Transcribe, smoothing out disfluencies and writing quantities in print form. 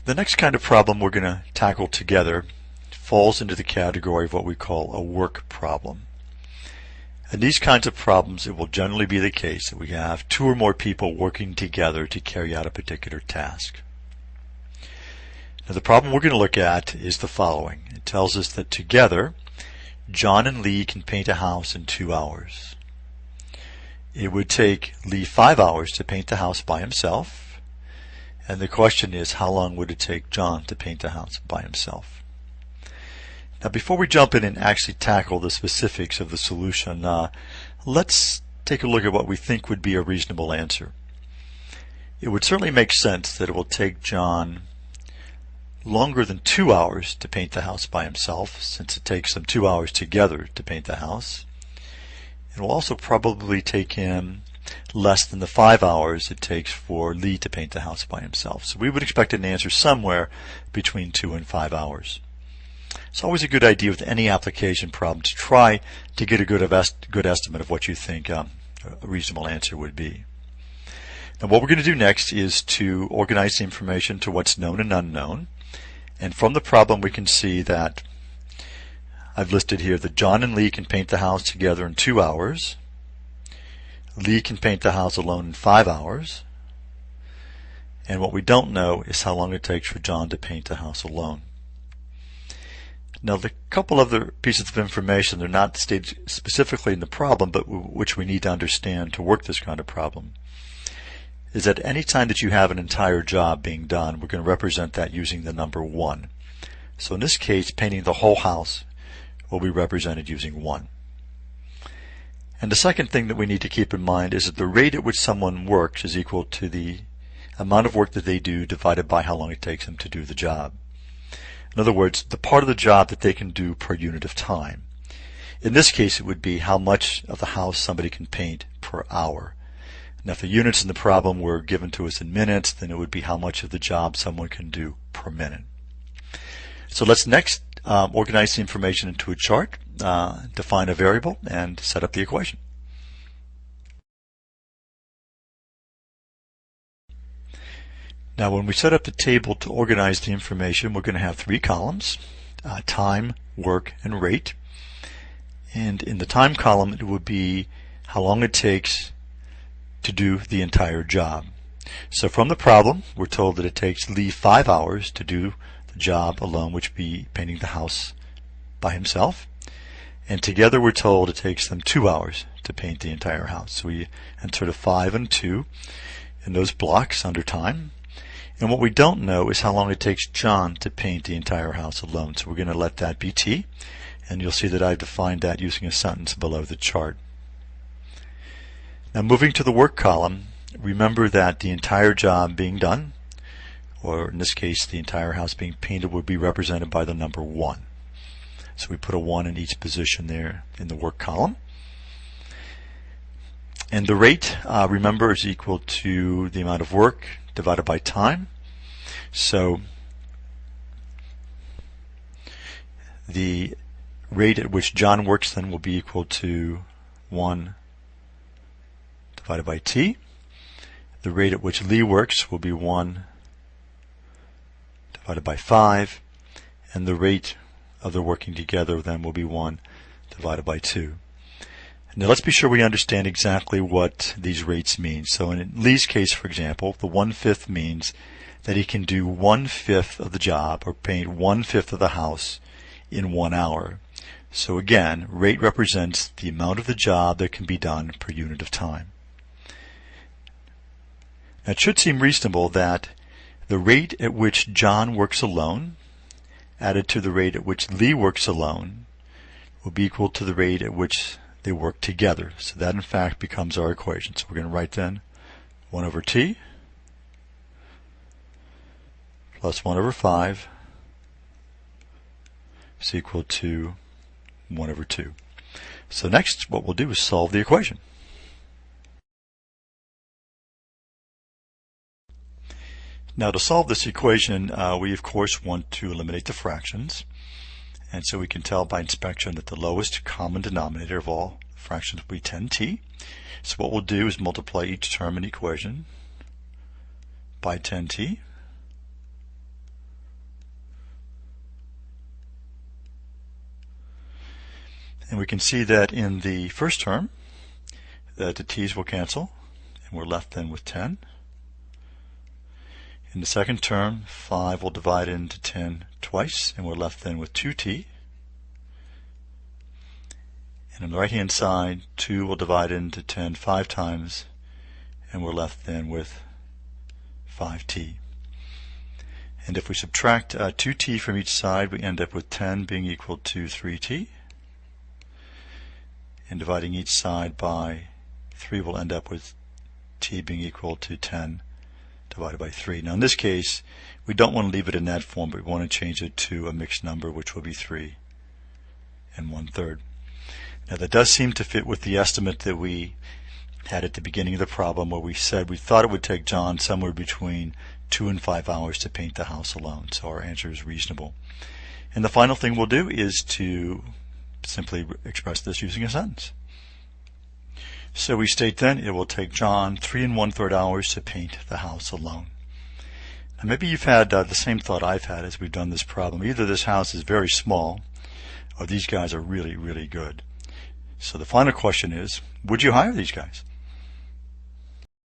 The next kind of problem we're going to tackle together falls into the category of what we call a work problem. In these kinds of problems, it will generally be the case that we have two or more people working together to carry out a particular task. Now, the problem we're going to look at is the following. It tells us that together, John and Lee can paint a house in 2 hours. It would take Lee 5 hours to paint the house by himself, and the question is, how long would it take John to paint the house by himself? Now, before we jump in and actually tackle the specifics of the solution, let's take a look at what we think would be a reasonable answer. It would certainly make sense that it will take John longer than 2 hours to paint the house by himself, since it takes them 2 hours together to paint the house. It will also probably take him less than the 5 hours it takes for Lee to paint the house by himself. So we would expect an answer somewhere between 2 and 5 hours. It's always a good idea with any application problem to try to get a good estimate of what you think a reasonable answer would be. Now, what we're going to do next is to organize the information to what's known and unknown. And from the problem we can see that I've listed here that John and Lee can paint the house together in 2 hours. Lee can paint the house alone in 5 hours. And what we don't know is how long it takes for John to paint the house alone. Now, the couple other pieces of information, they're not stated specifically in the problem, but which we need to understand to work this kind of problem, is that any time that you have an entire job being done, we're going to represent that using the number 1. So in this case, painting the whole house will be represented using 1. And the second thing that we need to keep in mind is that the rate at which someone works is equal to the amount of work that they do divided by how long it takes them to do the job. In other words, the part of the job that they can do per unit of time. In this case, it would be how much of the house somebody can paint per hour. Now, if the units in the problem were given to us in minutes, then it would be how much of the job someone can do per minute. So let's next organize the information into a chart, define a variable, and set up the equation. Now, when we set up the table to organize the information, we're going to have 3 columns, time, work, and rate. And in the time column, it would be how long it takes to do the entire job. So from the problem, we're told that it takes Lee 5 hours to do the job alone, which would be painting the house by himself. And together we're told it takes them 2 hours to paint the entire house. So we enter the 5 and 2 in those blocks under time. And what we don't know is how long it takes John to paint the entire house alone. So we're going to let that be T. And you'll see that I've defined that using a sentence below the chart. Now, moving to the work column, remember that the entire job being done, or in this case the entire house being painted, would be represented by the number 1. So we put a 1 in each position there in the work column. And the rate, remember, is equal to the amount of work divided by time. So the rate at which John works then will be equal to 1 divided by T. The rate at which Lee works will be 1 divided by 5. And the rate of their working together then will be 1 divided by 2. Now let's be sure we understand exactly what these rates mean. So in Lee's case, for example, the 1/5 means that he can do 1/5 of the job, or paint 1/5 of the house in 1 hour. So again, rate represents the amount of the job that can be done per unit of time. Now, it should seem reasonable that the rate at which John works alone added to the rate at which Lee works alone will be equal to the rate at which they work together. So that in fact becomes our equation. So we're going to write then 1 over T plus 1 over 5 is equal to 1 over 2. So next what we'll do is solve the equation. Now, to solve this equation, we of course want to eliminate the fractions. And so we can tell by inspection that the lowest common denominator of all fractions will be 10t. So what we'll do is multiply each term in the equation by 10t. And we can see that in the first term that the t's will cancel, and we're left then with 10. In the second term, 5 will divide into 10 twice, and we're left then with 2t. And on the right-hand side, 2 will divide into 10 5 times, and we're left then with 5t. And if we subtract 2t from each side, we end up with 10 being equal to 3t. And dividing each side by 3 will end up with t being equal to 10 divided by 3. Now in this case, we don't want to leave it in that form, but we want to change it to a mixed number, which will be 3 1/3. Now that does seem to fit with the estimate that we had at the beginning of the problem, where we said we thought it would take John somewhere between 2 and 5 hours to paint the house alone. So our answer is reasonable. And the final thing we'll do is to simply express this using a sentence. So we state then it will take John 3 1/3 hours to paint the house alone. Now maybe you've had the same thought I've had as we've done this problem. Either this house is very small or these guys are really, really good. So the final question is, would you hire these guys?